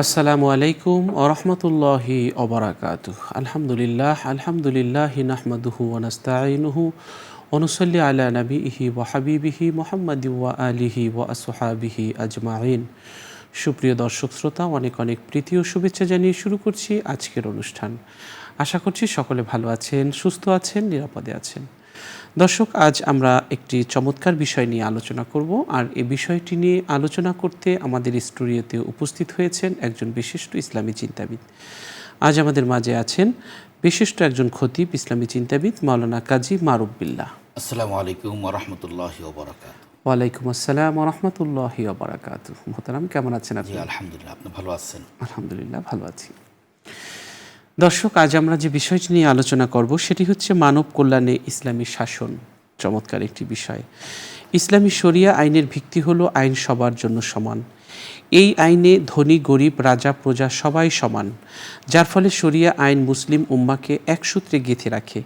আসসালামু আলাইকুম ওরহমতুল্লাহি ওবরাকাতুহ। আলহামদুলিল্লাহ নাহমাদুহু ওয়া নাস্তাঈনুহু ওয়া নুসাল্লি আলা নবিহি ওয়া হাবিবিহি মুহাম্মাদি ওয়া আলিহি ওয়া আসহাবিহি আজমাইন। সুপ্রিয় দর্শক শ্রোতা, অনেক অনেক প্রীতি ও শুভেচ্ছা জানিয়ে শুরু করছি আজকের অনুষ্ঠান। আশা করছি সকলে ভালো আছেন, সুস্থ আছেন, নিরাপদে আছেন। দর্শক, আজ আমরা একটি চমৎকার বিষয় নিয়ে আলোচনা করব, আর এই বিষয়টি নিয়ে আলোচনা করতে আমাদের স্টুডিওতে উপস্থিত হয়েছেন একজন বিশিষ্ট ইসলামী চিন্তাবিদ। আজ আমাদের মাঝে আছেন বিশিষ্ট একজন খতিব, ইসলামী চিন্তাবিদ মাওলানা কাজী মারুফ বিল্লাহ। আসসালামু আলাইকুম ওয়া রাহমাতুল্লাহি ওয়া বারাকাতুহু। ওয়ালাইকুম আসসালাম ওয়া রাহমাতুল্লাহি ওয়া বারাকাতুহু। মোহতারাম, কেমন আছেন আপনি? জি আলহামদুলিল্লাহ, আপনি ভালো আছেন? আলহামদুলিল্লাহ, ভালো আছি। দর্শক, আজ আমরা যে বিষয়টি নিয়ে আলোচনা করব সেটি হচ্ছে মানব কল্যাণে ইসলামী শাসন। চমৎকার একটি বিষয়। ইসলামী শরিয়া আইনের ভিত্তি হলো আইন সবার জন্য সমান। এই আইনে ধনী গরিব, রাজা প্রজা সবাই সমান, যার ফলে শরিয়া আইন মুসলিম উম্মাকে এক সূত্রে গেঁথে রাখে।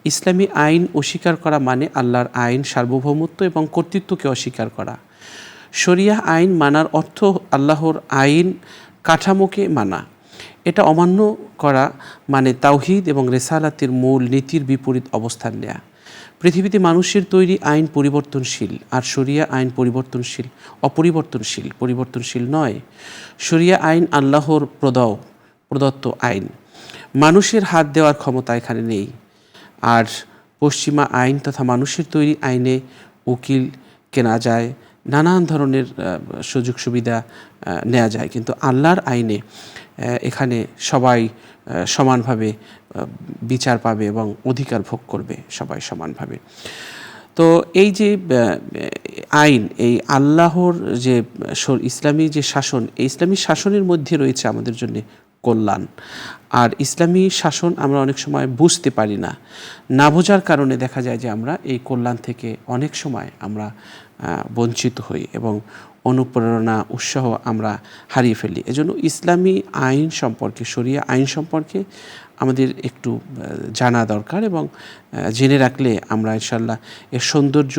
ইসলামী আইন অস্বীকার করা মানে আল্লাহর আইন, সার্বভৌমত্ব এবং কর্তৃত্বকে অস্বীকার করা। শরিয়া আইন মানার অর্থ আল্লাহর আইন কাঠামোকে মানা। এটা অমান্য করা মানে তাওহীদ এবং রেসালাতের মূল নীতির বিপরীত অবস্থান নেয়া। পৃথিবীতে মানুষের তৈরি আইন পরিবর্তনশীল, আর শরিয়া আইন পরিবর্তনশীল নয়। শরিয়া আইন আল্লাহর প্রদত্ত আইন, মানুষের হাত দেওয়ার ক্ষমতা এখানে নেই। আর পশ্চিমা আইন তথা মানুষের তৈরি আইনে উকিল কেনা যায়, নানান ধরনের সুযোগ সুবিধা নেওয়া যায়, কিন্তু আল্লাহর আইনে এখানে সবাই সমানভাবে বিচার পাবে এবং অধিকার ভোগ করবে সবাই সমানভাবে। তো এই যে আইন, এই আল্লাহর যে ইসলামী যে শাসন, এই ইসলামী শাসনের মধ্যে রয়েছে আমাদের জন্য কল্যাণ। আর ইসলামী শাসন আমরা অনেক সময় বুঝতে পারি না, না বোঝার কারণে দেখা যায় যে আমরা এই কল্যাণ থেকে অনেক সময় আমরা বঞ্চিত হই এবং অনুপ্রেরণা, উৎসাহ আমরা হারিয়ে ফেলি। এজন্য ইসলামী আইন সম্পর্কে, শরিয়া আইন সম্পর্কে আমাদের একটু জানা দরকার, এবং জেনে রাখলে আমরা ইনশাল্লাহ এর সৌন্দর্য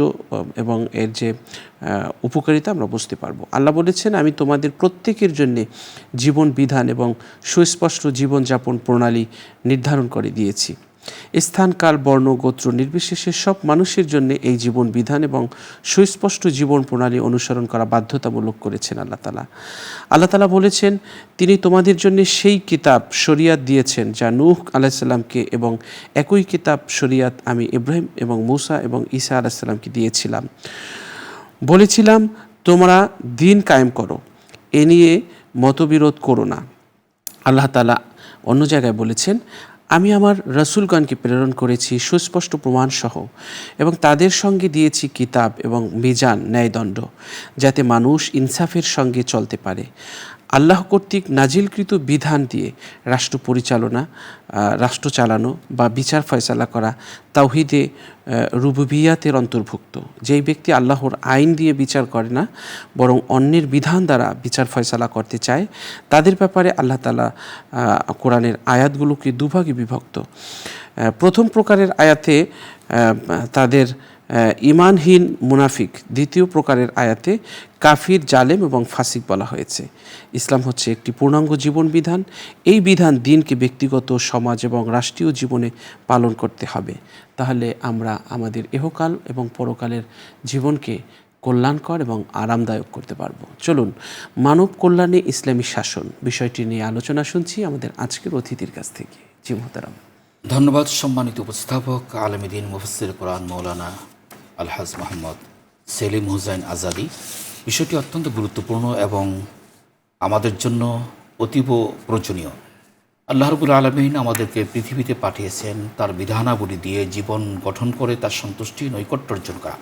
এবং এর যে উপকারিতা আমরা বুঝতে পারবো। আল্লাহ বলেছেন, আমি তোমাদের প্রত্যেকের জন্যে জীবন বিধান এবং সুস্পষ্ট জীবনযাপন প্রণালী নির্ধারণ করে দিয়েছি। স্থান, কাল, বর্ণ, গোত্র নির্বিশেষে সব মানুষের জন্য এই জীবন বিধান এবং সুস্পষ্ট জীবন প্রণালী অনুসরণ করা বাধ্যতামূলক করেছেন আল্লাহ তাআলা বলেছেন, তিনি তোমাদের জন্য সেই কিতাব শরিয়াত দিয়েছেন যা নূহ আলাইহিস সালামকে, এবং একই কিতাব শরিয়াত আমি ইব্রাহিম এবং মূসা এবং ঈসা আলাইহিস সালামকে দিয়েছিলাম। বলেছিলাম, তোমরা দিন কায়েম করো, এ নিয়ে মতবিরোধ করো না। আল্লাহ তাআলা অন্য জায়গায় বলেছেন, আমি আমার রাসূলগণকে প্রেরণ করেছি সুস্পষ্ট প্রমাণসহ, এবং তাদের সঙ্গে দিয়েছি কিতাব এবং মিজান, ন্যায়দণ্ড, যাতে মানুষ ইনসাফের সঙ্গে চলতে পারে। আল্লাহ কর্তৃক নাজিলকৃত বিধান দিয়ে রাষ্ট্র চালানো বা বিচার ফয়সালা করা তাওহীদে রুবুবিয়াতের অন্তর্ভুক্ত। যেই ব্যক্তি আল্লাহর আইন দিয়ে বিচার করে না, বরং অন্যের বিধান দ্বারা বিচার ফয়সালা করতে চায়, তাদের ব্যাপারে আল্লাহ তাআলা কোরআনের আয়াতগুলোকে দুভাগে বিভক্ত। প্রথম প্রকারের আয়াতে তাদের ঈমানহীন মুনাফিক, দ্বিতীয় প্রকারের আয়াতে কাফির, জালেম এবং ফাসিক বলা হয়েছে। ইসলাম হচ্ছে একটি পূর্ণাঙ্গ জীবন বিধান। এই বিধান দিনকে ব্যক্তিগত, সমাজ এবং রাষ্ট্রীয় জীবনে পালন করতে হবে, তাহলে আমরা আমাদের ইহকাল এবং পরকালের জীবনকে কল্যাণকর এবং আরামদায়ক করতে পারবো। চলুন, মানব কল্যাণে ইসলামী শাসন বিষয়টি নিয়ে আলোচনা শুনছি আমাদের আজকের অতিথির কাছ থেকে। জি মোহতারাম। ধন্যবাদ সম্মানিত উপস্থাপক, আলেম দ্বীন, মুফাসসির কোরআন মাওলানা আলহাজ মোহাম্মদ সেলিম হুসাইন আজাদী। বিষয়টি অত্যন্ত গুরুত্বপূর্ণ এবং আমাদের জন্য অতীব প্রয়োজনীয়। আল্লাহ রাব্বুল আলামিন আমাদেরকে পৃথিবীতে পাঠিয়েছেন তার বিধানাবলী দিয়ে জীবন গঠন করে তার সন্তুষ্টি, নৈকট্য অর্জন করা,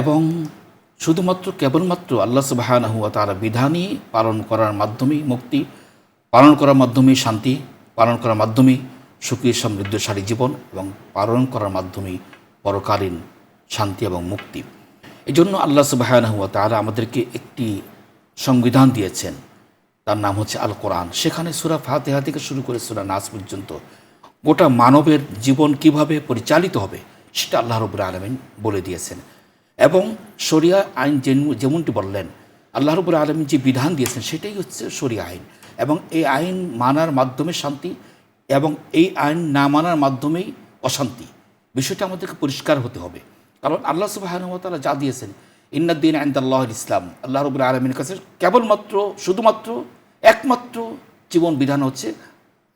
এবং কেবলমাত্র আল্লাহ সুবহানাহু ওয়া তাআলা বিধানই পালন করার মাধ্যমেই মুক্তি, পালন করার মাধ্যমেই শান্তি, পালন করার মাধ্যমেই সুখী সমৃদ্ধশালী জীবন, এবং পালন করার মাধ্যমেই পরকালীন শান্তি এবং মুক্তি। এই জন্য আল্লাহ সুবহানাহু ওয়া তাআলা আমাদেরকে একটি সংবিধান দিয়েছেন, তার নাম হচ্ছে আল কোরআন। সেখানে সূরা ফাতিহা থেকে শুরু করে সূরা নাস পর্যন্ত গোটা মানবের জীবন কিভাবে পরিচালিত হবে সেটা আল্লাহ রাব্বুল আলামিন বলে দিয়েছেন। এবং শরিয়া আইন যেমনটি বললেন, আল্লাহ রাব্বুল আলামিন যে বিধান দিয়েছেন সেটাই হচ্ছে শরিয়া আইন। এবং এই আইন মানার মাধ্যমে শান্তি এবং এই আইন না মানার মাধ্যমেই অশান্তি। বিষয়টা আমাদেরকে পরিষ্কার হতে হবে, কারণ আল্লাহ সুবহানাহু ওয়া তাআলা যা দিয়েছেন, ইন্নাদ-দীন ইনদাল্লাহিল ইসলাম, আল্লাহ রাব্বুল আলামিনের কাছে কেবলমাত্র শুধুমাত্র একমাত্র জীবন বিধান হচ্ছে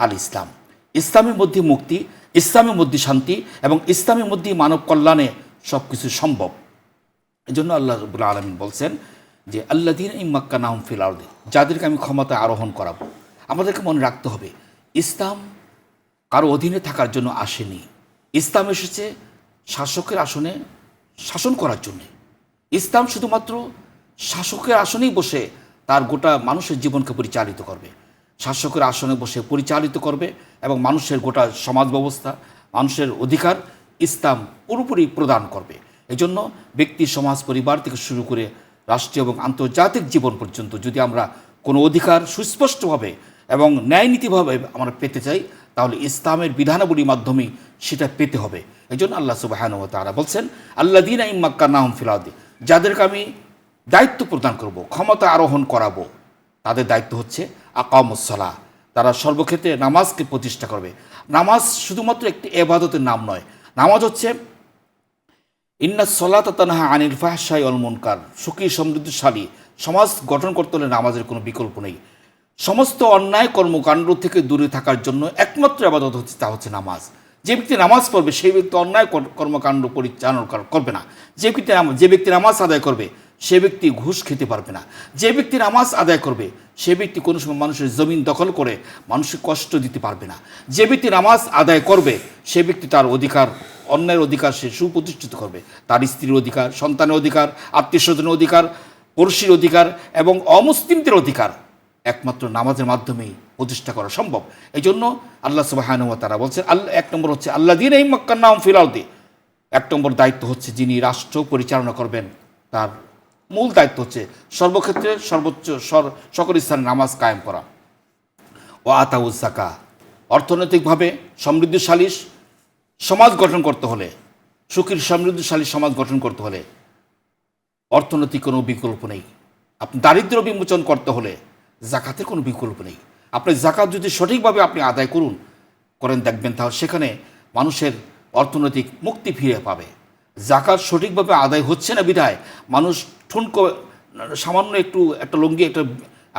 আল ইসলাম। ইসলামের মধ্যে মুক্তি, ইসলামের মধ্যে শান্তি এবং ইসলামের মধ্যে মানব কল্যাণে সব কিছু সম্ভব। এই জন্য আল্লাহ রাব্বুল আলামিন বলছেন যে আল্লাযীনা ইম্মাক্কানাহুম ফিল আরদি, যাদেরকে আমি ক্ষমতায় আরোহণ করাবো। আমাদেরকে মনে রাখতে হবে, ইসলাম কারো অধীনে থাকার জন্য আসেনি। ইসলাম এসেছে শাসকের আসনে শাসন করার জন্যে। ইসলাম শুধুমাত্র শাসকের আসনেই বসে তার গোটা মানুষের জীবনকে পরিচালিত করবে, শাসকের আসনে বসে পরিচালিত করবে এবং মানুষের গোটা সমাজ ব্যবস্থা, মানুষের অধিকার ইসলাম পুরোপুরি প্রদান করবে। এজন্য ব্যক্তি, সমাজ, পরিবার থেকে শুরু করে রাষ্ট্রীয় এবং আন্তর্জাতিক জীবন পর্যন্ত যদি আমরা কোনো অধিকার সুস্পষ্টভাবে এবং ন্যায়নীতিভাবে আমরা পেতে চাই, তাহলে ইসলামের বিধানাবলীর মাধ্যমেই সেটা পেতে হবে। এই জন্য আল্লাহ সুবহানাহু ওয়া তাআলা বলছেন আল্লাযীনা ইম্মাক্কানাহুম ফিল আরদি, যাদেরকে আমি দায়িত্ব প্রদান করব, ক্ষমতা আরোহণ করাবো, তাদের দায়িত্ব হচ্ছে আকামুস সালাহ, তারা সর্বক্ষেত্রে নামাজকে প্রতিষ্ঠা করবে। নামাজ শুধুমাত্র একটি ইবাদতের নাম নয়, নামাজ হচ্ছে ইন্নাস সালাতা তানহা আনিল ফাহশাই ওয়াল মুনকার, সুখী সমৃদ্ধশালী সমাজ গঠন করতে হলে নামাজের কোনো বিকল্প নেই। সমস্ত অন্যায় কর্মকাণ্ড থেকে দূরে থাকার জন্য একমাত্র ইবাদত হচ্ছে, তা হচ্ছে নামাজ। যে ব্যক্তি নামাজ পড়বে সেই ব্যক্তি অন্যায় কর্মকাণ্ড পরিচালনা করবে না। যে ব্যক্তি নামাজ আদায় করবে সে ব্যক্তি ঘুষ খেতে পারবে না। যে ব্যক্তি নামাজ আদায় করবে সে ব্যক্তি কোনো সময় মানুষের জমিন দখল করে মানুষকে কষ্ট দিতে পারবে না। যে ব্যক্তি নামাজ আদায় করবে সে ব্যক্তি তার অধিকার, অন্যের অধিকার সে সুপ্রতিষ্ঠিত করবে, তার স্ত্রীর অধিকার, সন্তানের অধিকার, আত্মীয় স্বজনের অধিকার, পড়শির অধিকার এবং অমুসলিমদের অধিকার একমাত্র নামাজের মাধ্যমেই প্রতিষ্ঠা করা সম্ভব। এই জন্য আল্লাহ সুবহানাহু ওয়া তাআলা বলছেন, এক নম্বর হচ্ছে আল্লাযীনা ইম্মাক্কানাহুম ফিল আরদি, এক নম্বর দায়িত্ব হচ্ছে যিনি রাষ্ট্র পরিচালনা করবেন তার মূল দায়িত্ব হচ্ছে সর্বক্ষেত্রে সর্বোচ্চ সকল স্থানে নামাজ কায়েম করা। ওয়া আতাউজ যাকাত, অর্থনৈতিকভাবে সমৃদ্ধশালী সমাজ গঠন করতে হলে, সুখীর সমৃদ্ধশালী সমাজ গঠন করতে হলে অর্থনৈতিক কোনো বিকল্প নেই। আপনি দারিদ্র্য বিমোচন করতে হলে যাকাতের কোনো বিকল্প নেই। আপনি যাকাত যদি সঠিকভাবে আপনি আদায় করেন দেখবেন তাহলে সেখানে মানুষের অর্থনৈতিক মুক্তি ফিরে পাবে। যাকাত সঠিকভাবে আদায় হচ্ছে না বিধায় মানুষ ঠুনকো সামান্য একটা লুঙ্গি,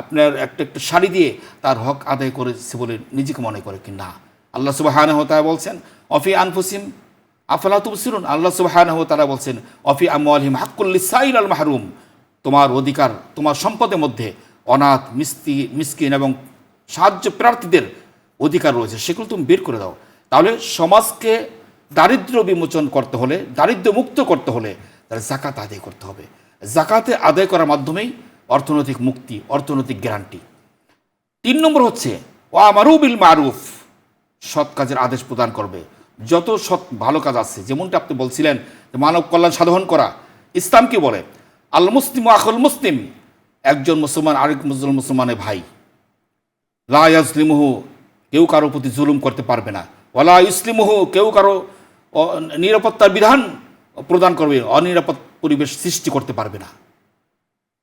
আপনার একটা শাড়ি দিয়ে তার হক আদায় করেছে বলে নিজেকে মনে করে কি না। আল্লাহ সুবহানাহু ওয়া তাআলা বলছেন অফি আনফুসিহিম আফালা তুবসিরুন, আল্লাহ সুবহানাহু ওয়া তাআলা বলছেন অফি আমওয়ালিহিম হাক্কুল লিসাইল আল মাহরুম, তোমার অধিকার, তোমার সম্পদের মধ্যে অনাথ, মিসকিন এবং সাহায্য প্রার্থীদের অধিকার রয়েছে, সেগুলো তুমি বের করে দাও। তাহলে সমাজকে দারিদ্র্য বিমোচন করতে হলে, দারিদ্র্য মুক্ত করতে হলে তাহলে যাকাত আদায় করতে হবে। যাকাতে আদায় করার মাধ্যমেই অর্থনৈতিক মুক্তি, অর্থনৈতিক গ্যারান্টি। 3 নম্বর হচ্ছে ওয়া আমারু বিল মারুফ, সৎ কাজের আদেশ প্রদান করবে। যত সৎ ভালো কাজ আছে, যেমনটা আপনি বলছিলেন যে মানব কল্যাণ সাধন করা, ইসলাম কি বলে? আল মুসলিম আখুল মুসলিম, একজন মুসলমান আরেক মুসলমানের ভাই। লা ইয়াজলিমুহু, কেউ কারো প্রতি জুলুম করতে পারবে না। ওয়ালা ইসলিমুহু, কেউ কারো নিরাপত্তার বিধান প্রদান করবে, অনিরাপদ পরিবেশ সৃষ্টি করতে পারবে না।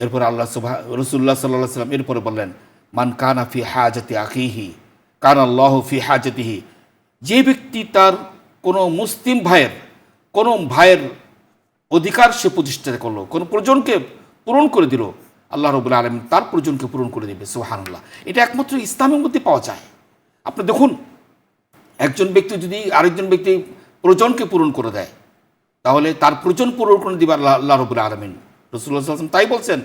এরপরে রাসূলুল্লাহ সাল্লাল্লাহু আলাইহি ওয়াসাল্লাম এরপরে বললেন মান কানা ফি হাজাতি আখিহি কানা আল্লাহু ফি হাজাতিহি, যে ব্যক্তি তার কোনো মুসলিম ভাইয়ের অধিকার সে প্রতিষ্ঠা করলো, কোনো প্রয়োজনকে পূরণ করে দিল, আল্লাহ রাব্বুল আলামিন তার প্রয়োজনকে পূরণ করে দেবে। সুবহানাল্লাহ, এটা একমাত্র ইসলামের মধ্যে পাওয়া যায়। আপনি দেখুন, একজন ব্যক্তি যদি আরেকজন ব্যক্তি প্রয়োজনকে পূরণ করে দেয় তাহলে তার প্রয়োজন পূরণ করে দিবে আল্লাহ রাব্বুল আলামিন। রাসূলুল্লাহ সাল্লাল্লাহু আলাইহি ওয়াসাল্লাম তাই বলছেন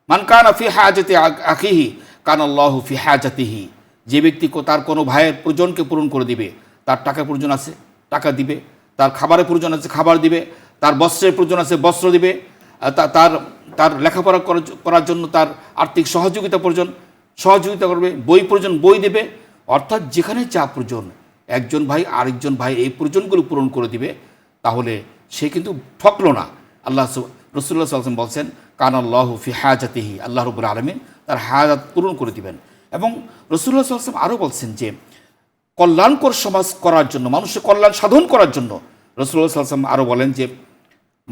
মান কানা ফি হাজাতি আখিহি কানা আল্লাহু ফি হাজাতিহি, যে ব্যক্তি তার কোনো ভাইয়ের প্রয়োজনকে পূরণ করে দিবে, তার টাকা প্রয়োজন আছে টাকা দিবে, তার খাবারের প্রয়োজন আছে খাবার দিবে, তার বস্ত্রের প্রয়োজন আছে বস্ত্র দিবে, তার লেখাপড়া করার জন্য তার আর্থিক সহযোগিতা করবে, বই প্রয়োজন বই দেবে। অর্থাৎ যেখানে যা প্রয়োজন একজন ভাই আরেকজন ভাই এই প্রয়োজনগুলো পূরণ করে দিবে, তাহলে সে কিন্তু ঠকলো না। রাসূলুল্লাহ সাল্লাল্লাহু আলাইহি ওয়াসাল্লাম বলছেন কানা আল্লাহু ফি হাজাতিহি, আল্লাহ রাব্বুল আলামিন তার হাজাত পূরণ করে দিবেন। এবং রাসূলুল্লাহ সাল্লাল্লাহু আলাইহি ওয়াসাল্লাম আরও বলছেন যে কল্যাণকর সমাজ করার জন্য, মানুষের কল্যাণ সাধন করার জন্য রাসূলুল্লাহ সাল্লাল্লাহু আলাইহি ওয়াসাল্লাম আরও বলেন যে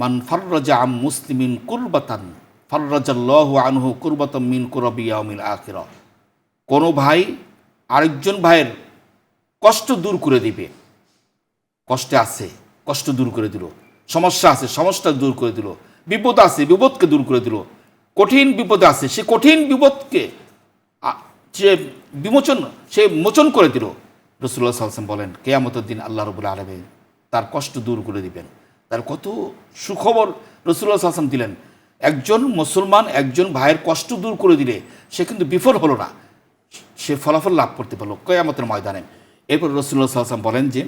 মান ফাররাজা আম মুসলিমিন কুরবাতান ফাররাজাল্লাহু আনহু কুরবাতাম মিন কুরাবি ইয়াউমিল আখিরাহ, কোনো ভাই আরেকজন ভাইয়ের কষ্ট দূর করে দিবে, কষ্টে আছে কষ্ট দূর করে দিল, সমস্যা আছে সমস্যা দূর করে দিল, বিপদ আছে বিপদকে দূর করে দিল, কঠিন বিপদে আছে সে কঠিন বিপদকে সে মোচন করে দিল। রাসূলুল্লাহ সাল্লাল্লাহু আলাইহি ওয়াসাল্লাম বলেন কিয়ামতের দিন আল্লাহ রাব্বুল আলামিন তার কষ্ট দূর করে দিবেন। তার কত সুখবর রাসূলুল্লাহ সাল্লাল্লাহু আলাইহি ওয়াসাল্লাম দিলেন। একজন মুসলমান একজন ভাইয়ের কষ্ট দূর করে দিলে সে কিন্তু বিফল হলো না, সে ফলাফল লাভ করতে পারলো কিয়ামতের ময়দানে। এরপর রাসূলুল্লাহ সাল্লাল্লাহু আলাইহি ওয়াসাল্লাম বলেন যে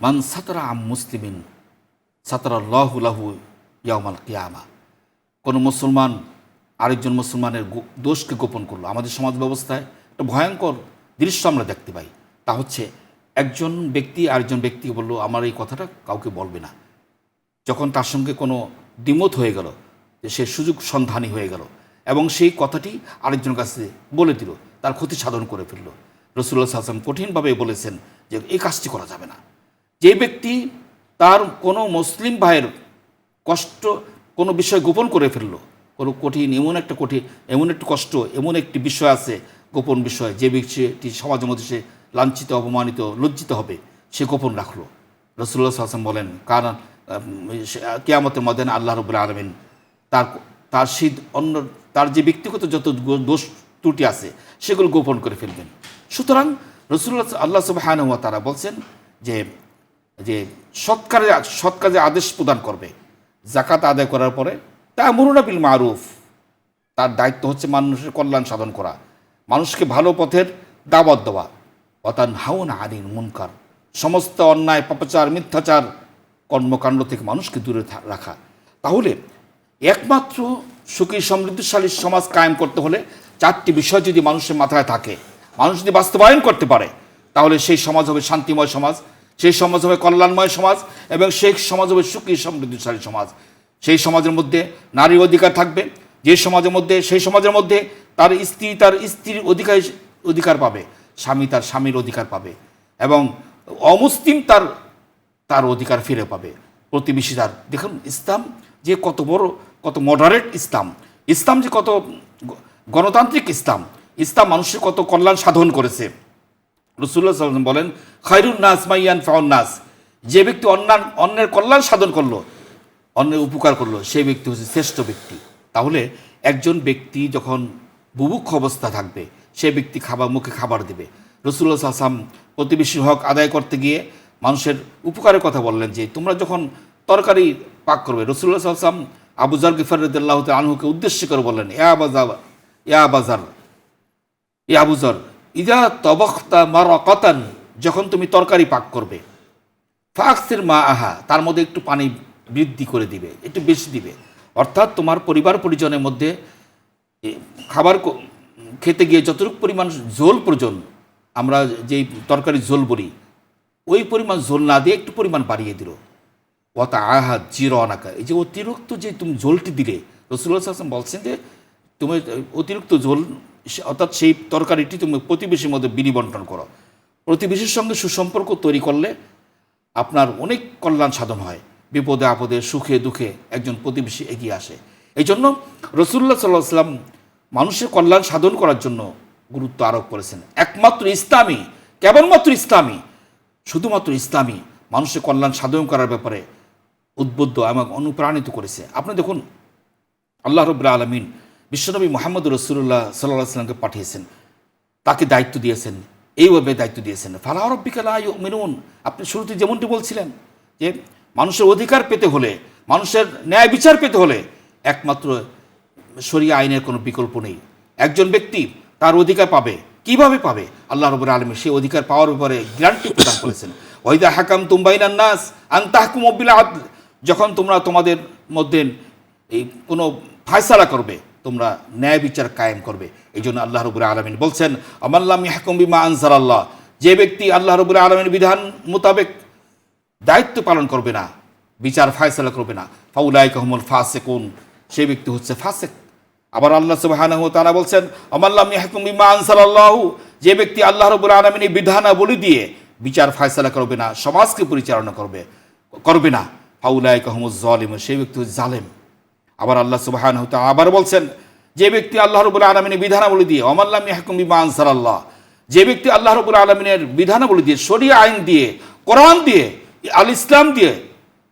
মান সাতারা আম মুসলিমিন সাতারাল্লাহু লাহু ইয়াউমাল কিয়ামা। কোনো মুসলমান আরেকজন মুসলমানের দোষকে গোপন করলো। আমাদের সমাজ ব্যবস্থায় একটা ভয়ঙ্কর দৃশ্য আমরা দেখতে পাই, তা হচ্ছে একজন ব্যক্তি আরেকজন ব্যক্তিকে বললো আমার এই কথাটা কাউকে বলবে না। যখন তার সঙ্গে কোনো দ্বিমত হয়ে গেল, সে সুযোগ সন্ধানী হয়ে গেল এবং সেই কথাটি আরেকজনের কাছে বলে দিল, তার ক্ষতি সাধন করে ফেলল। রাসূলুল্লাহ সাল্লাল্লাহু আলাইহি ওয়াসাল্লাম কঠিনভাবে বলেছেন যে এই কাজটি করা যাবে না। যে ব্যক্তি তার কোনো মুসলিম ভাইয়ের কষ্ট কোনো বিষয় গোপন করে ফেললো, কোনো কঠিন এমন একটি কষ্ট এমন একটি বিষয় আছে গোপন বিষয়, যে বিষয়টি সমাজের মধ্যে সে লাঞ্ছিত অপমানিত লজ্জিত হবে, সে গোপন রাখলো। রাসূলুল্লাহ সাল্লাল্লাহু আলাইহি ওয়াসাল্লাম বলেন কারণ কিয়ামতের ময়দানে আল্লাহ রাব্বুল আলামিন তার সেই তার যে ব্যক্তিগত যত দোষ ত্রুটি আছে সেগুলো গোপন করে ফেলবেন। সুতরাং আল্লাহ সুবহানাহু ওয়া তাআলা বলছেন যে সৎ কাজে আদেশ প্রদান করবে, যাকাত আদায় করার পরে তা'মুরুনা বিল মারুফ, তার দায়িত্ব হচ্ছে মানুষের কল্যাণ সাধন করা, মানুষকে ভালো পথের দাওয়াত দেওয়া। ওয়া তানহাউনা আনিল মুনকার, সমস্ত অন্যায় পাপাচার মিথ্যাচার কর্মকাণ্ড থেকে মানুষকে দূরে রাখা। তাহলে একমাত্র সুখী সমৃদ্ধশালী সমাজ কায়েম করতে হলে চারটি বিষয় যদি মানুষের মাথায় থাকে, মানুষ যদি বাস্তবায়ন করতে পারে, তাহলে সেই সমাজ হবে শান্তিময় সমাজ, সেই সমাজ হবে কল্যাণময় সমাজ এবং সেই সমাজ হবে সুখী সমৃদ্ধশালী সমাজ। সেই সমাজের মধ্যে নারীর অধিকার থাকবে, যে সমাজের মধ্যে সেই সমাজের মধ্যে তার স্ত্রীর অধিকার পাবে, স্বামী তার স্বামীর অধিকার পাবে এবং অমুসলিম তার অধিকার ফিরে পাবে, প্রতিবেশী তার। দেখুন ইসলাম যে কত বড়, কত মডারেট ইসলাম যে কত গণতান্ত্রিক ইসলাম মানুষের কত কল্যাণ সাধন করেছে। রাসূলুল্লাহ সাল্লাল্লাহু আলাইহি ওয়াসাল্লাম বলেন খায়রুন নাস মাইয়ান ফাউন নাস, যে ব্যক্তি অন্যের কল্যাণ সাধন করলো, অন্যের উপকার করলো, সেই ব্যক্তি হচ্ছে শ্রেষ্ঠ ব্যক্তি। তাহলে একজন ব্যক্তি যখন বুভুক্ষ অবস্থা থাকবে, সে ব্যক্তি মুখে খাবার দেবে। রাসূলুল্লাহ সাল্লাল্লাহু আলাইহি ওয়াসাল্লাম প্রতিবেশীর হক আদায় করতে গিয়ে মানুষের উপকারের কথা বললেন যে তোমরা যখন তরকারি পাক করবে, রাসূলুল্লাহ সাল্লাল্লাহু আলাইহি ওয়াসাল্লাম আবু যর গিফারী রাদিয়াল্লাহু তাআলা আনহুকে উদ্দেশ্য করে বললেন ইয়া আবু যর ইযা তাবাখতা মারাকাতান, যখন তুমি তরকারি পাক করবে, ফাকসির মা আহা, তার মধ্যে একটু পানি বৃদ্ধি করে দিবে, একটু বেশি দিবে। অর্থাৎ তোমার পরিবার পরিজনের মধ্যে খাবার খেতে গিয়ে যতটুকু পরিমাণ ঝোল প্রয়োজন, আমরা যেই তরকারি ঝোল বলি, ওই পরিমাণ ঝোল না দিয়ে একটু পরিমাণ বাড়িয়ে দিল। ওয়াতা আহা জিরো অনাকা, এই যে অতিরিক্ত যে তুমি ঝোলটি দিলে, রাসূলুল্লাহ সাল্লাল্লাহু আলাইহি ওয়াসাল্লাম বলছেন যে তুমি অতিরিক্ত ঝোল, অর্থাৎ সেই তরকারিটি তুমি প্রতিবেশীর মধ্যে বিনিবন্টন করো। প্রতিবেশীর সঙ্গে সুসম্পর্ক তৈরি করলে আপনার অনেক কল্যাণ সাধন হয়, বিপদে আপদে সুখে দুঃখে একজন প্রতিবেশী এগিয়ে আসে। এই জন্য রাসূলুল্লাহ সাল্লাল্লাহু আলাইহি ওয়াসাল্লাম মানুষের কল্যাণ সাধন করার জন্য গুরুত্ব আরোপ করেছেন। একমাত্র ইসলামী, কেবলমাত্র ইসলামী, শুধুমাত্র ইসলামী মানুষের কল্যাণ সাধন করার ব্যাপারে উদ্বুদ্ধ এবং অনুপ্রাণিত করেছে। আপনি দেখুন আল্লাহ রাব্বুল আলামিন বিশ্বনবী মুহাম্মদ রাসূলুল্লাহ সাল্লাল্লাহু আলাইহি ওয়াসাল্লামকে পাঠিয়েছেন, তাকে দায়িত্ব দিয়েছেন, এইভাবে দায়িত্ব দিয়েছেন ফালা রাব্বিকা লা ইউমিনুন। আপনি শুরুতে যেমনটি বলছিলেন যে মানুষের অধিকার পেতে হলে, মানুষের ন্যায় বিচার পেতে হলে একমাত্র শরিয়া আইনের কোনো বিকল্প নেই। একজন ব্যক্তি তার অধিকার পাবে, কিভাবে পাবে? আল্লাহ রাব্বুল আলামিন সেই অধিকার পাওয়ার ব্যাপারে গ্যারান্টি প্রদান করেছেন। ওয়াইদা হাকামতুম বাইনান নাস আন তাহকুমু বিল আদল, যখন তোমরা তোমাদের মধ্যে এই কোনো ফায়সালা করবে, তোমরা ন্যায় বিচার কায়েম করবে। এই জন্য আল্লাহ রাব্বুল আলামিন বলছেন আমাল্লাম ইয়াহকুম বিমা আনজালাল্লাহ, যে ব্যক্তি আল্লাহ রাব্বুল আলামিনের বিধান মোতাবেক দায়িত্ব পালন করবে না, বিচার ফায়সালা করবে না, ফাউলাইকা হুমুল ফাসিকুন, সেই ব্যক্তি হচ্ছে ফাসিক। আবার আল্লাহ সুবহানাহু ওয়া তাআলা বলছেন আমাল্লাম ইয়াহকুম বিমা আনজালাল্লাহু, যে ব্যক্তি আল্লাহ রাব্বুল আলামিনের বিধানাবলী দিয়ে বিচার ফায়সালা করবে না, সমাজকে পরিচালনা করবে না, ফাউলাইকা হুমুজ জালিমুন, সেই ব্যক্তি হচ্ছে জালেম। আবার আল্লাহ সুবহানাহু ওয়া তাআলা আবার বলছেন যে ব্যক্তি আল্লাহ রাব্বুল আলামিনের বিধানাবলী দিয়ে ওমাল্লাম ইয়াহকুম বিমা আনজালাল্লাহ, যে ব্যক্তি আল্লাহ রাব্বুল আলামিনের বিধানাবলী দিয়ে, শরিয়া আইন দিয়ে, কোরআন দিয়ে, আল ইসলাম দিয়ে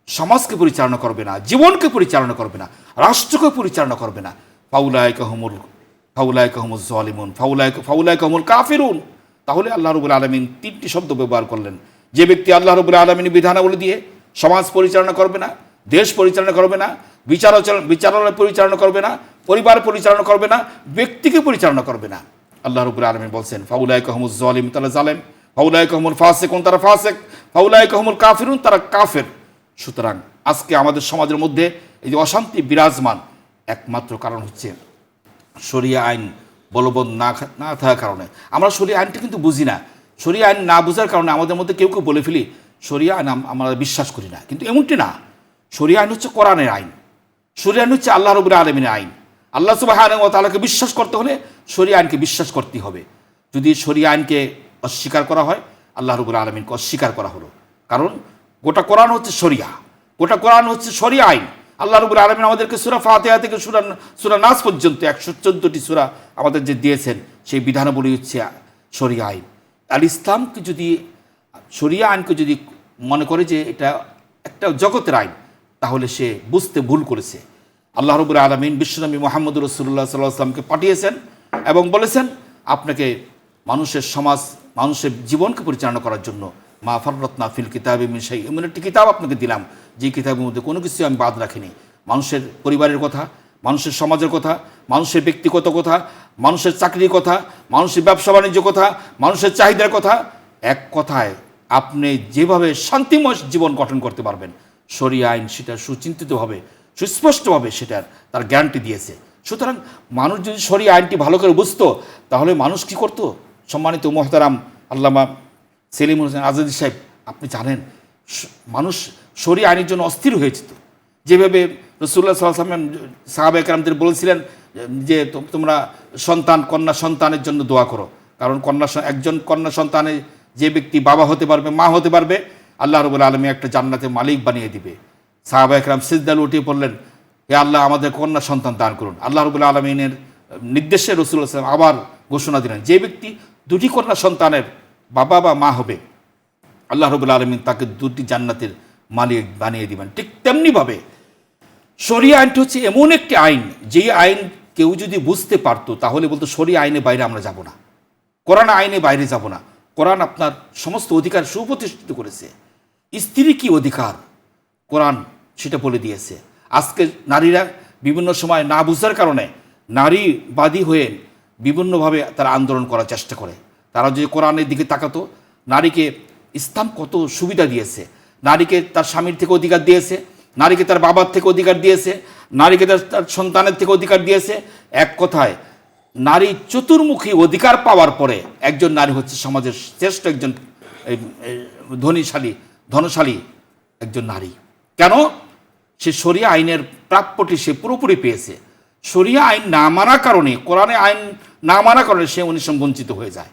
সমাজকে পরিচালনা করবে না, জীবনকে পরিচালনা করবে না, রাষ্ট্রকে পরিচালনা করবে না, ফাউলাইকা হুমুল যালিমুন ফাউলাইকা হুমুল কাফিরুন। তাহলে আল্লাহ রাব্বুল আলামিন তিনটি শব্দ ব্যবহার করলেন। যে ব্যক্তি আল্লাহ রাব্বুল আলামিনের বিধানাবলী দিয়ে সমাজ পরিচালনা করবে না, দেশ পরিচালনা করবে না, বিচারালয় পরিচালনা করবে না, পরিবার পরিচালনা করবে না, ব্যক্তিকে পরিচালনা করবে না, আল্লাহ রাব্বুল আলামিন বলছেন ফাউলাইকা হুমুজ যালিম, তারা জালেম, ফাউলাইকা হুমুল ফাসিকুন, তারা ফাসিক, ফাউলাইকা হুমুল কাফিরুন, তারা কাফের। সুতরাং আজকে আমাদের সমাজের মধ্যে এই যে অশান্তি বিরাজমান, একমাত্র কারণ হচ্ছে শরিয়া আইন বলবৎ না থাকার কারণে। আমরা শরিয়া আইনটা কিন্তু বুঝি না। শরিয়া আইন না বোঝার কারণে আমাদের মধ্যে কেউ কেউ বলে ফেলি শরিয়া আইন আমরা বিশ্বাস করি না, কিন্তু এমনটি না। শরিয়া আইন হচ্ছে কোরআনের আইন, শরিয়া আইন হচ্ছে আল্লাহ রাব্বুল আলামিনের আইন। আল্লাহ সুবহানাহু ওয়া তাআলাকে বিশ্বাস করতে হলে শরিয়া আইনকে বিশ্বাস করতেই হবে। যদি শরিয়া আইনকে অস্বীকার করা হয়, আল্লাহ রাব্বুল আলামিনকে অস্বীকার করা হলো। কারণ গোটা কোরআন হচ্ছে শরিয়া, গোটা কোরআন হচ্ছে শরিয়া আইন। আল্লাহ রাব্বুল আলামিন আমাদেরকে সূরা ফাতিহা থেকে সূরা নাস পর্যন্ত 114টি সূরা আমাদের যে দিয়েছেন, সেই বিধানাবলী হচ্ছে শরিয়া আইন। আল ইসলামকে যদি, শরিয়া আইনকে যদি মনে করে যে এটা একটা জগতের আইন, তাহলে সে বুঝতে ভুল করেছে। আল্লাহ রাব্বুল আলামিন বিশ্বনবী মুহাম্মদুর রাসূলুল্লাহ সাল্লাল্লাহু আলাইহি ওয়াসাল্লামকে পাঠিয়েছেন এবং বলেছেন আপনাকে মানুষের সমাজ, মানুষের জীবনকে পরিচালনা করার জন্য মা ফাররাতনা ফিল কিতাবি মিন শাই, এমন একটি কিতাব আপনাকে দিলাম যে কিতাবের মধ্যে কোনো কিছু আমি বাদ রাখিনি। মানুষের পরিবারের কথা, মানুষের সমাজের কথা, মানুষের ব্যক্তিগত কথা, মানুষের চাকরির কথা, মানুষের ব্যবসা বাণিজ্য কথা, মানুষের চাহিদার কথা, এক কথায় আপনি যেভাবে শান্তিময় জীবন গঠন করতে পারবেন, শরিয়া আইন সেটা সুচিন্তিতভাবে, সুস্পষ্টভাবে সেটার তার গ্যারান্টি দিয়েছে। সুতরাং মানুষ যদি শরিয়া আইনটি ভালো করে বুঝতো, তাহলে মানুষ কি করতো? সম্মানিত মুহতারাম আল্লামা সেলিম হোসেন আজাদী সাহেব, আপনি জানেন মানুষ শরিয়া আইনের জন্য অস্থির হয়ে যেত। যেভাবে রাসূলুল্লাহ সাল্লাল্লাহু আলাইহি ওয়াসাল্লাম সাহাবায়ে কেরামদের বলেছিলেন যে তোমরা কন্যা সন্তানের জন্য দোয়া করো, কারণ একজন কন্যা সন্তানের যে ব্যক্তি বাবা হতে পারবে, মা হতে পারবে, আল্লাহ রাব্বুল আলামিন একটা জান্নাতের মালিক বানিয়ে দিবে। সাহাবায়ে কেরাম সিজদায় উঠে পড়লেন, হে আল্লাহ আমাদের কন্যা সন্তান দান করুন। আল্লাহ রাব্বুল আলামিনের নির্দেশে রাসূলুল্লাহ সাল্লাল্লাহু আলাইহি ওয়াসাল্লাম আবার ঘোষণা দিলেন, যে ব্যক্তি দুটি কন্যা সন্তানের বাবা বা মা হবে, আল্লাহ রাব্বুল আলামিন তাকে দুটি জান্নাতের মালিক বানিয়ে দিবেন। ঠিক তেমনিভাবে শরিয়া আইনটি হচ্ছে এমন একটি আইন, যেই আইন কেউ যদি বুঝতে পারতো, তাহলে বলতো শরিয়া আইনের বাইরে আমরা যাব না, কোরআন আইনের বাইরে যাব না। কোরআন আপনার সমস্ত অধিকার সুপ্রতিষ্ঠিত করেছে। স্ত্রীর কি অধিকার, কোরআন সেটা বলে দিয়েছে। আজকে নারীরা বিভিন্ন সময় না বুঝার কারণে নারীবাদী হয়ে বিভিন্নভাবে তারা আন্দোলন করার চেষ্টা করে। তারা যদি কোরআনের দিকে তাকাতো, নারীকে ইসলাম কত সুবিধা দিয়েছে, নারীকে তার স্বামীর থেকে অধিকার দিয়েছে, নারীকে তার বাবার থেকে অধিকার দিয়েছে, নারীকে তার সন্তানের থেকে অধিকার দিয়েছে। এক কথায় নারী চতুর্মুখী অধিকার পাওয়ার পরে একজন নারী হচ্ছে সমাজের শ্রেষ্ঠ একজন ধনশালী একজন নারী। কেন? সে শরিয়া আইনের প্রাপ্যটি সে পুরোপুরি পেয়েছে। শরিয়া আইন না মানার কারণে, কোরআনে আইন না মানার কারণে সে অনিসম বঞ্চিত হয়ে যায়।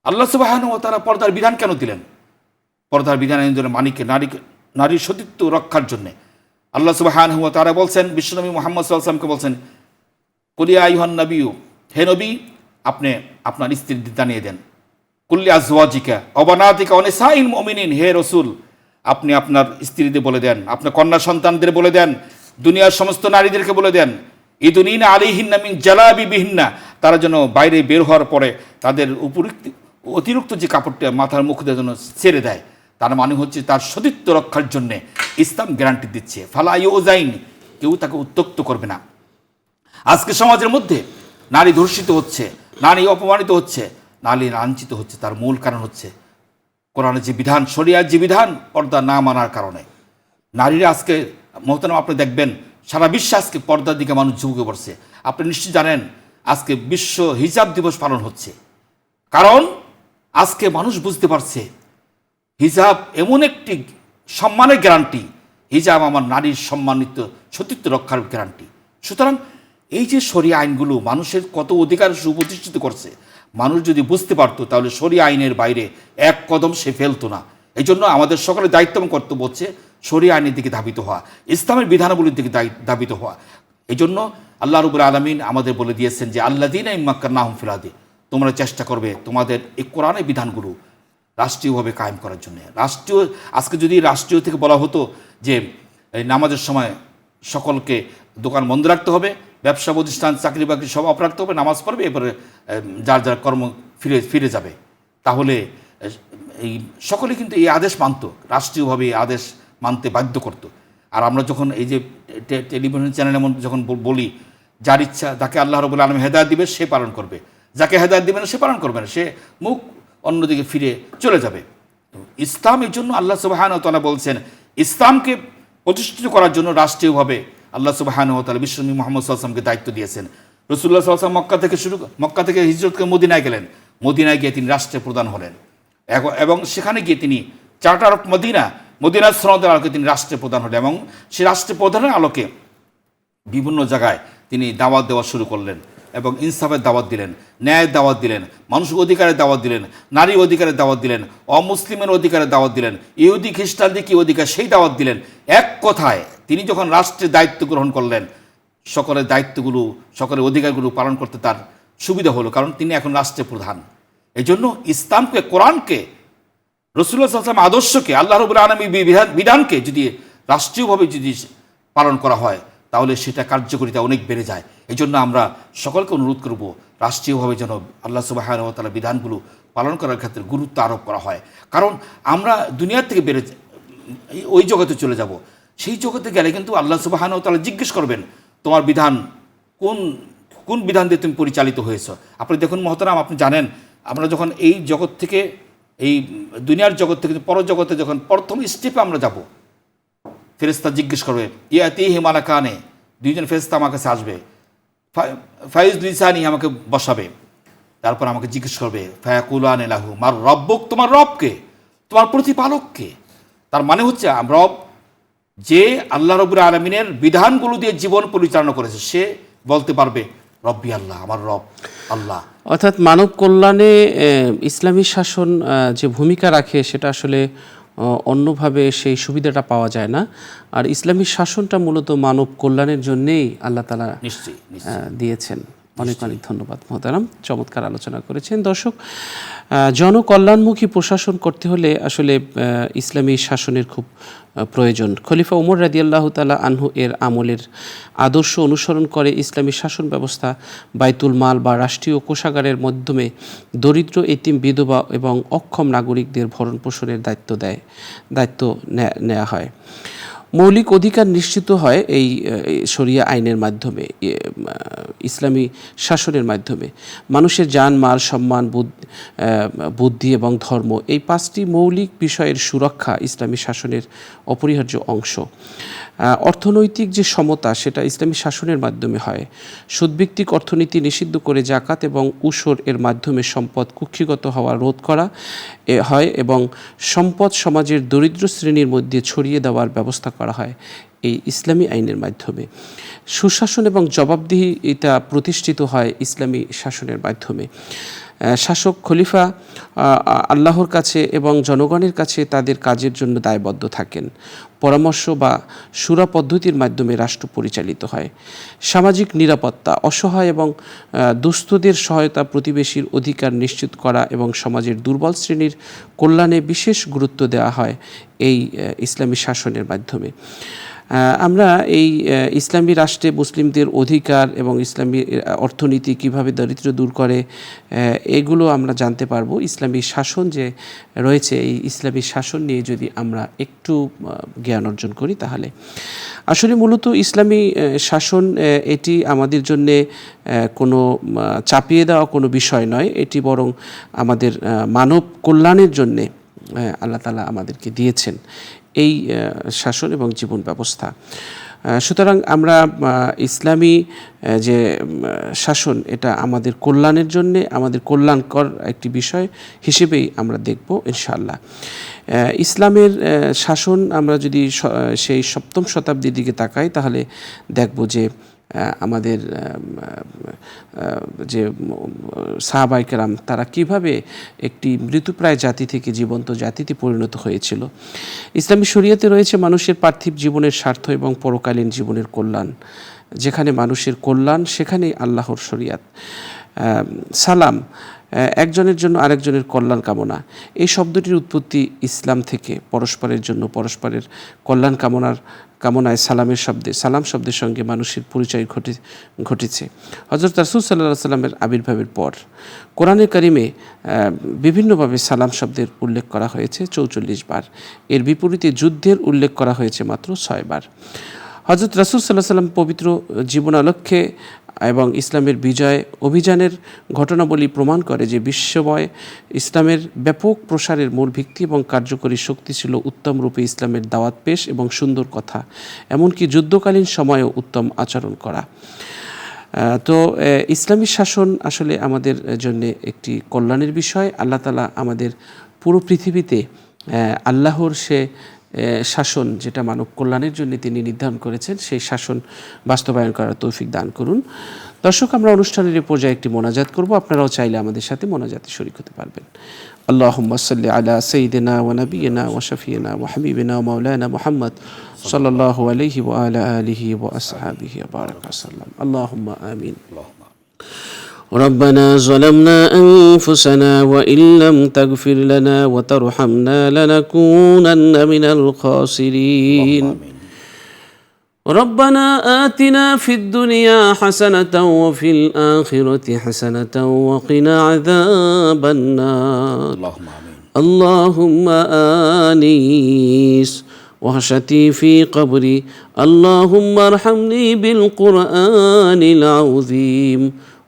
আল্লাহ সুবহানাহু ওয়া তাআলা পর্দার বিধান কেন দিলেন? পর্দার বিধান আইনের মানিকে নারীর সতীত্ব রক্ষার জন্য আল্লাহ সুবহানাহু ওয়া তাআলা বলছেন, বিশ্বনবী মুহাম্মদ সাল্লাল্লাহু আলাইহি ওয়াসাল্লামকে বলছেন, কুলিয়া আইয়ুহান নবিয়্যু, হে নবী আপনি আপনার স্ত্রীদের জানিয়ে দেন, কুল্লি আজওয়াজিকা ওয়া বানাতিকা ওয়া নিসাইল মুমিনিন, হে রাসূল আপনি আপনার স্ত্রীদের বলে দেন, আপনার কন্যা সন্তানদের বলে দেন, দুনিয়ার সমস্ত নারীদেরকে বলে দেন, ইদুনিনা আলাইহিন্না মিন জালাবিবিহিন্না, তারা যেন বাইরে বের হওয়ার পরে তাদের অতিরিক্ত যে কাপড়টা মাথার মুখ দিয়ে যেন ছেড়ে দেয়। তার মানে হচ্ছে তার সতীত্ব রক্ষার জন্যে ইসলাম গ্যারান্টি দিচ্ছে। ফালা ইউজাইন, কেউ তাকে উত্ত্যক্ত করবে না। আজকে সমাজের মধ্যে নারী ধর্ষিত হচ্ছে, নারী অপমানিত হচ্ছে, নারী লাঞ্ছিত হচ্ছে, তার মূল কারণ হচ্ছে কোরআনের যে বিধান, শরিয়ার যে বিধান, পর্দা না মানার কারণে। নারীরা আজকে মোহতারাম আপনি দেখবেন সারা বিশ্বে আজকে পর্দার দিকে মানুষ ঝুঁকে পড়ছে। আপনি নিশ্চয়ই জানেন আজকে বিশ্ব হিজাব দিবস পালন হচ্ছে, কারণ আজকে মানুষ বুঝতে পারছে হিজাব এমন একটি সম্মানের গ্যারান্টি, হিজাব আমার নারীর সম্মানিত সতীত্ব রক্ষার গ্যারান্টি। সুতরাং এই যে শরিয়া আইনগুলো মানুষের কত অধিকার সুপ্রতিষ্ঠিত করছে, মানুষ যদি বুঝতে পারতো, তাহলে শরিয়া আইনের বাইরে এক কদম সে ফেলতো না। এই জন্য আমাদের সকলের দায়িত্ব এবং কর্তব্য হচ্ছে শরিয়া আইনের দিকে ধাবিত হওয়া, ইসলামের বিধানাবলীর দিকে ধাবিত হওয়া। এই জন্য আল্লাহ রাব্বুল আলামিন আমাদের বলে দিয়েছেন যে আল্লাযীনা ইম্মাক্কান্নাহুম ফিল আরদি, তোমরা চেষ্টা করবে তোমাদের এই কোরআনের বিধানগুলো রাষ্ট্রীয়ভাবে কায়েম করার জন্য। আজকে যদি রাষ্ট্রীয় থেকে বলা হতো যে এই নামাজের সময় সকলকে দোকান বন্ধ রাখতে হবে, ব্যবসা প্রতিষ্ঠান চাকরি বাকরি সব অফ রাখতে হবে, নামাজ পড়বে, এরপরে যার যার কর্ম ফিরে যাবে, তাহলে এই সকলে কিন্তু এই আদেশ মানত, রাষ্ট্রীয়ভাবে এই আদেশ মানতে বাধ্য করত। আর আমরা যখন এই যে টেলিভিশন চ্যানেলে যখন বলি যার ইচ্ছা, যাকে আল্লাহ রাব্বুল আলামিন হেদায়েত দিবে সে পালন করবে, যাকে হেদায়েত দিবে না সে পালন করবে না, সে মুখ অন্যদিকে ফিরে চলে যাবে। ইসলাম এই জন্য আল্লাহ সুবহানাহু ওয়া তাআলা বলছেন, ইসলামকে প্রতিষ্ঠিত করার জন্য রাষ্ট্রীয়ভাবে আল্লাহ সুবহানাহু ওয়া তাআলা বিশ্বনবী মুহাম্মদ সাল্লাল্লাহু আলাইহি ওয়াসাল্লামকে দায়িত্ব দিয়েছেন। রাসূলুল্লাহ সাল্লাল্লাহু আলাইহি ওয়াসাল্লাম মক্কা থেকে হিজরত করে মদিনায় গেলেন, মদিনায় গিয়ে তিনি রাষ্ট্রের প্রধান হলেন এবং সেখানে গিয়ে তিনি চার্টার অফ মদিনা সনদের আলোকে তিনি রাষ্ট্রের প্রধান হলেন এবং সেই রাষ্ট্রের প্রধানের আলোকে বিভিন্ন জায়গায় তিনি দাওয়াত দেওয়া শুরু করলেন এবং ইনসাফের দাওয়াত দিলেন, ন্যায়ের দাওয়াত দিলেন, মানুষের অধিকারের দাওয়াত দিলেন, নারী অধিকারের দাওয়াত দিলেন, অমুসলিমের অধিকারের দাওয়াত দিলেন, ইহুদি খ্রিস্টানদের কী অধিকার সেই দাওয়াত দিলেন। এক কথায় তিনি যখন রাষ্ট্রের দায়িত্ব গ্রহণ করলেন, সকলের দায়িত্বগুলো, সকলের অধিকারগুলো পালন করতে তার সুবিধা হলো, কারণ তিনি এখন রাষ্ট্রের প্রধান। এই জন্য ইসলামকে, কোরআনকে, রাসূলুল্লাহ সাল্লাল্লাহু আলাইহি ওয়াসাল্লাম আদর্শকে, আল্লাহ রাব্বুল আলামিন বিধানকে যদি রাষ্ট্রীয়ভাবে যদি পালন করা হয় তাহলে সেটা কার্যকারিতা অনেক বেড়ে যায়। এই জন্য আমরা সকলকে অনুরোধ করব রাষ্ট্রীয়ভাবে যেন আল্লাহ সুবহানাহু ওয়া তাআলার বিধানগুলো পালন করার ক্ষেত্রে গুরুত্ব আরোপ করা হয়। কারণ আমরা দুনিয়ার থেকে ওই জগতে চলে যাব, সেই জগতে গেলে কিন্তু আল্লাহ সুবহানাহু ওয়া তাআলা জিজ্ঞেস করবেন তোমার বিধান কোন বিধান দিয়ে তুমি পরিচালিত হয়েছ। আপনি দেখুন মহতারাম, আপনি জানেন আমরা যখন এই জগৎ থেকে, এই দুনিয়ার জগৎ থেকে পরজগতে যখন প্রথম স্টেপে আমরা যাব, ফেরেশতা জিজ্ঞেস করবে, ইয়াতিহি মালাকানে, দুইজন ফেরেশতা আমার কাছে আসবে, ফাইজ লিসানি আমাকে বসাবে, তারপর আমাকে জিজ্ঞেস করবে ফায়াকুলানে লাহু মার রব্বুক, তোমার রবকে, তোমার প্রতিপালককে। তার মানে হচ্ছে রব যে আল্লাহ রাব্বুল আলামিনের বিধানগুলো দিয়ে জীবন পরিচালনা করেছে, সে বলতে পারবে রব্বি আল্লাহ, আমার রব আল্লাহ। অর্থাৎ মানব কল্যাণে ইসলামী শাসন যে ভূমিকা রাখে সেটা আসলে অন্যভাবে সেই সুবিধাটা পাওয়া যায় না। আর ইসলামী শাসনটা মূলত মানব কল্যাণের জন্যেই আল্লাহ তাআলা দিয়েছেন। অনেক অনেক ধন্যবাদ মোহতারাম, চমৎকার আলোচনা করেছেন। দর্শক, জনকল্যাণমুখী প্রশাসন করতে হলে আসলে ইসলামী শাসনের খুব প্রয়োজন। খলিফা উমর রাদিয়াল্লাহু তাআলা আনহু এর আমলের আদর্শ অনুসরণ করে ইসলামী শাসন ব্যবস্থা বাইতুল মাল বা রাষ্ট্রীয় কোষাগারের মাধ্যমে দরিদ্র, এতিম, বিধবা এবং অক্ষম নাগরিকদের ভরণ পোষণের দায়িত্ব নেওয়া হয়। মৌলিক অধিকার নিশ্চিত হয় এই শরিয়া আইনের মাধ্যমে, ইসলামী শাসনের মাধ্যমে। মানুষের জান, মাল, সম্মান, বুদ্ধি এবং ধর্ম, এই পাঁচটি মৌলিক বিষয়ের সুরক্ষা ইসলামী শাসনের অপরিহার্য অংশ। অর্থনৈতিক যে সমতা সেটা ইসলামী শাসনের মাধ্যমে হয়। সুদভিত্তিক অর্থনীতি নিষিদ্ধ করে জাকাত এবং উসর এর মাধ্যমে সম্পদ কুক্ষিগত হওয়া রোধ করা হয় এবং সম্পদ সমাজের দরিদ্র শ্রেণীর মধ্যে ছড়িয়ে দেওয়ার ব্যবস্থা করা হয় এই ইসলামী আইনের মাধ্যমে। সুশাসন এবং জবাবদিহিতা প্রতিষ্ঠিত হয় ইসলামী শাসনের মাধ্যমে। শাসক খলিফা আল্লাহর কাছে এবং জনগণের কাছে তাদের কাজের জন্য দায়বদ্ধ থাকেন। পরামর্শ বা শুরা পদ্ধতির মাধ্যমে রাষ্ট্র পরিচালিত হয়। সামাজিক নিরাপত্তা, অসহায় এবং দুস্থদের সহায়তা, প্রতিবেশীর অধিকার নিশ্চিত করা এবং সমাজের দুর্বল শ্রেণীর কল্যাণে বিশেষ গুরুত্ব দেওয়া হয় এই ইসলামী শাসনের মাধ্যমে। আমরা এই ইসলামী রাষ্ট্রে মুসলিমদের অধিকার এবং ইসলামী অর্থনীতি কিভাবে দারিদ্র্য দূর করে এগুলো আমরা জানতে পারবো। ইসলামী শাসন যে রয়েছে, এই ইসলামী শাসন নিয়ে যদি আমরা একটু জ্ঞান অর্জন করি তাহলে আসলে মূলত ইসলামী শাসন এটি আমাদের জন্যে কোনো চাপিয়ে দেওয়া কোনো বিষয় নয়, এটি বরং আমাদের মানব কল্যাণের জন্যে আল্লাহ তাআলা আমাদেরকে দিয়েছেন এই শাসন এবং জীবন ব্যবস্থা। সুতরাং আমরা ইসলামী যে শাসন এটা আমাদের কল্যাণের জন্যে, আমাদের কল্যাণকর একটি বিষয় হিসেবেই আমরা দেখব ইনশাআল্লাহ। ইসলামের শাসন আমরা যদি সেই 7ম শতাব্দীর দিকে তাকাই তাহলে দেখব যে আমাদের যে সাহাবায়ে কেরাম তারা কিভাবে একটি মৃতপ্রায় জাতি থেকে জীবন্ত জাতিতে পরিণত হয়েছিল। ইসলামী শরীয়তে রয়েছে মানুষের পার্থিব জীবনের স্বার্থ এবং পরকালীন জীবনের কল্যাণ। যেখানে মানুষের কল্যাণ সেখানেই আল্লাহর শরিয়াত। সালাম একজনের জন্য আরেকজনের কল্যাণ কামনা, এই শব্দটির উৎপত্তি ইসলাম থেকে। পরস্পরের জন্য পরস্পরের কল্যাণ কামনায় সালাম শব্দের সঙ্গে মানুষের পরিচয় ঘটেছে হযরত রাসূল সাল্লাল্লাহু আলাইহি সাল্লামের আবির্ভাবের পর। কোরআনে কারিমে বিভিন্নভাবে সালাম শব্দের উল্লেখ করা হয়েছে 44 বার। এর বিপরীতে যুদ্ধের উল্লেখ করা হয়েছে মাত্র 6 বার। হযরত রাসূল সাল্লাল্লাহু আলাইহি সাল্লাম পবিত্র জীবনালক্ষ্যে এবং ইসলামের অভিযানের ঘটনাবলী প্রমাণ করে যে বিশ্বময় ইসলামের ব্যাপক প্রসারের মূল ভিত্তি এবং কার্যকরী শক্তি ছিল উত্তম রূপে ইসলামের দাওয়াত পেশ এবং সুন্দর কথা, এমনকি যুদ্ধকালীন সময়েও উত্তম আচরণ করা। তো ইসলামী শাসন আসলে আমাদের জন্য একটি কল্যাণের বিষয়। আল্লাহ তাআলা আমাদের পুরো পৃথিবীতে আল্লাহর সে শাসন যেটা মানব কল্যাণের জন্য তিনি নির্ধারণ করেছেন, সেই শাসন বাস্তবায়ন করার তৌফিক দান করুন। দর্শক, আমরা অনুষ্ঠানের এই পর্যায়ে একটি মোনাজাত করব। আপনারাও চাইলে আমাদের সাথে মোনাজাতে শরীক হতে পারবেন। আল্লাহুম্মা সাল্লি আলা সাইয়্যিদিনা ওয়া নাবিয়িনা ওয়া শাফিয়িনা ওয়া হাবিবিনা ওয়া মাওলানা মুহাম্মদ সাল্লাল্লাহু আলাইহি ওয়া আলা আলিহি ওয়া আসহাবিহি ওয়া বারাকা সাল্লাম। আল্লাহুম্মা আমিন। ربنا ظلمنا أنفسنا وإن لم تغفر لنا وترحمنا لنكونن من الخاسرين. ربنا آتنا في الدنيا حسنة وفي الآخرة حسنة وقنا عذاب النار. اللهم آنس وحشتي في قبري، اللهم ارحمني بالقرآن العظيم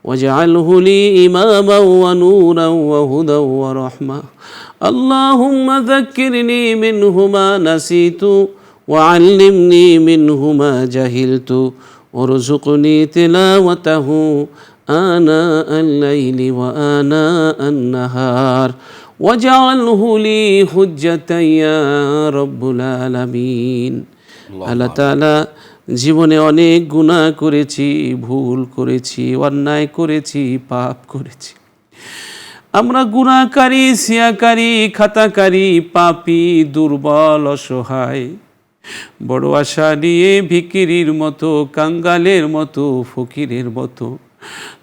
واجعله لي إماما ونورا وهدى ورحمة. اللهم ذكرني منه ما نسيت وعلمني منه ما جهلت وارزقني تلاوته آناء الليل وآناء النهار واجعله لي حجة يا رب العالمين. আল্লাহ তাআলা, জীবনে অনেক গুনাহ করেছি, ভুল করেছি, অন্যায় করেছি, পাপ করেছি। আমরা গুনাহকারী, সিয়াকারী, খাতাকারী, পাপী, দুর্বল, অসহায়, বড় আশা নিয়ে ভিখিরির মতো, কাঙ্গালের মতো, ফকিরের মতো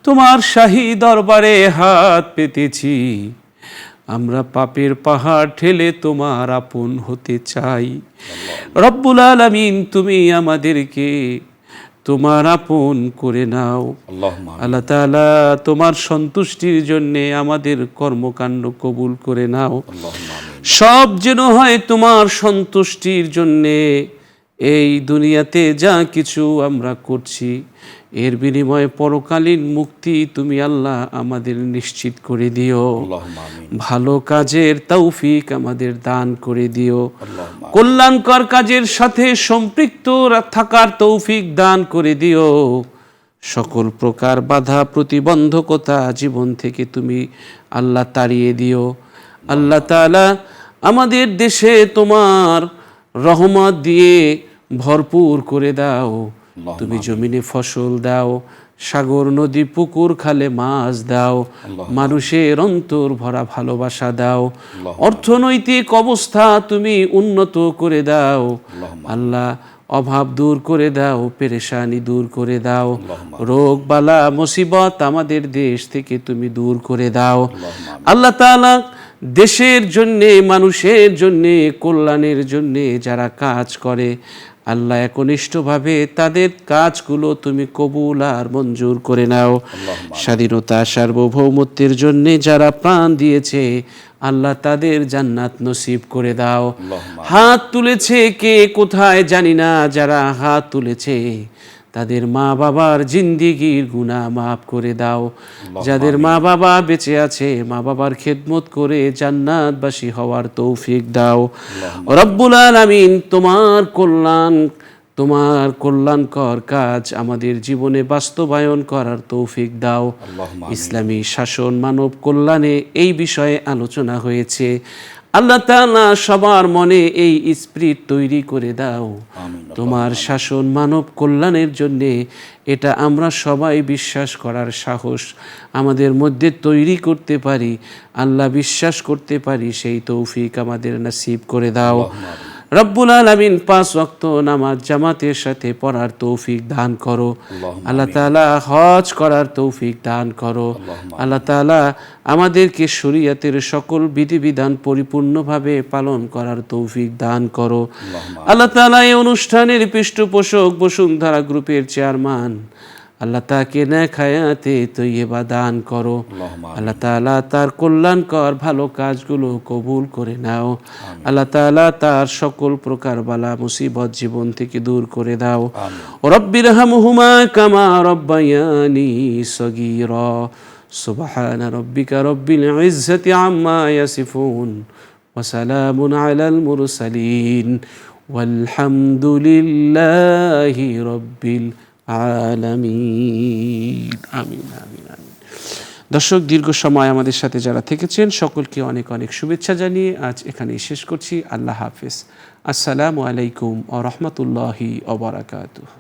তোমার শাহী দরবারে হাত পেতেছি। আমরা পাপের পাহাড় ঠেলে তোমার আপন হতে চাই। রব্বুল আলামিন, তুমি আমাদেরকে তোমার আপন করে নাও। আল্লাহ তাআলা, তোমার সন্তুষ্টির জন্য আমাদের কর্মকাণ্ড কবুল করে নাও। সব যেন হয় তোমার সন্তুষ্টির জন্যে। এই দুনিয়াতে যা কিছু আমরা করছি, এর বিনিময়ে পরকালীন মুক্তি তুমি আল্লাহ আমাদের নিশ্চিত করে দিও। ভালো কাজের তৌফিক আমাদের দান করে দিও। কল্যাণকর কাজের সাথে সম্পৃক্ত থাকার তৌফিক দান করে দিও। সকল প্রকার বাধা প্রতিবন্ধকতা জীবন থেকে তুমি আল্লাহ তাড়িয়ে দিও। আল্লাহ তাআলা, আমাদের দেশে তোমার রহমত দিয়ে ভরপুর করে দাও। তুমি জমিনে ফসল দাও, সাগর নদী পুকুর খালে মাছ দাও, মানুষের অন্তর ভরা ভালোবাসা দাও, অর্থনৈতিক অবস্থা তুমি উন্নত করে দাও। আল্লাহ, অভাব দূর করে দাও, পেরেশানি দূর করে দাও, রোগ বালা মুসিবত আমাদের দেশ থেকে তুমি দূর করে দাও। আল্লাহ তাআলা, দেশের জন্যে, মানুষের জন্যে, কল্যাণের জন্যে যারা কাজ করে, আল্লাহ একনিষ্ঠভাবে তাদের কাজগুলো তুমি কবুল আর মঞ্জুর করে নাও। স্বাধীনতা সার্বভৌমত্বের জন্য যারা প্রাণ দিয়েছে, আল্লাহ তাদের জান্নাত নসিব করে দাও। হাত তুলেছে কে কোথায় জানি না, যারা হাত তুলেছে তাদের মা বাবার জিন্দিগির গুনাহ মাফ করে দাও। যাদের মা বাবা বেঁচে আছে, মা বাবার খেদমত করে জান্নাতবাসী হওয়ার তৌফিক দাও। রব্বুল আলামিন, তোমার কল্যাণকর কাজ আমাদের জীবনে বাস্তবায়ন করার তৌফিক দাও। ইসলামী শাসন মানব কল্যাণে এই বিষয়ে আলোচনা হয়েছে। আল্লাহ তাআলা, সবার মনে এই স্পিরিট তৈরি করে দাও। তোমার শাসন মানব কল্যাণের জন্যে, এটা আমরা সবাই বিশ্বাস করার সাহস আমাদের মধ্যে তৈরি করতে পারি, আল্লাহ বিশ্বাস করতে পারি, সেই তৌফিক আমাদের নসিব করে দাও। রব্বুল আলামিন 5 ওয়াক্ত নামাজ জামাতের সাথে পড়ার তৌফিক দান করো। আল্লাহ তাআলা হজ করার তৌফিক দান করো। আল্লাহ তাআলা আমাদেরকে শরীয়তের সকল বিধিবিধান পরিপূর্ণভাবে পালন করার তৌফিক দান করো। আল্লাহ তাআলা এই অনুষ্ঠানের পৃষ্ঠপোষক বসুন্ধরা গ্রুপের চেয়ারম্যান, আল্লাহ তাকে নেক হায়াতে তৈয়বা দান করো। আল্লাহ তাআলা তার কল্যাণকর ভালো কাজগুলো কবুল করে নাও। আল্লাহ তাআলা তার সকল প্রকার বালা মুসিবত জীবন থেকে দূর করে দাও। রব্বিরহামহুমা কামা রব্বায়ানি সগীরা। সুবহানা রাব্বিকা রব্বিল ইজ্জাতি আম্মা ইয়াসিফুন ওয়া সালামুন আলাল মুরসালিন ওয়ালহামদুলিল্লাহি রাব্বিল আলামিন। আমিন আমিন আমিন। দর্শক, দীর্ঘ সময় আমাদের সাথে যারা থেকেছেন সকলকে অনেক অনেক শুভেচ্ছা জানিয়ে আজ এখানেই শেষ করছি। আল্লাহ হাফেজ। আসসালামু আলাইকুম ওয়া রাহমাতুল্লাহি ওয়া বারাকাতুহু।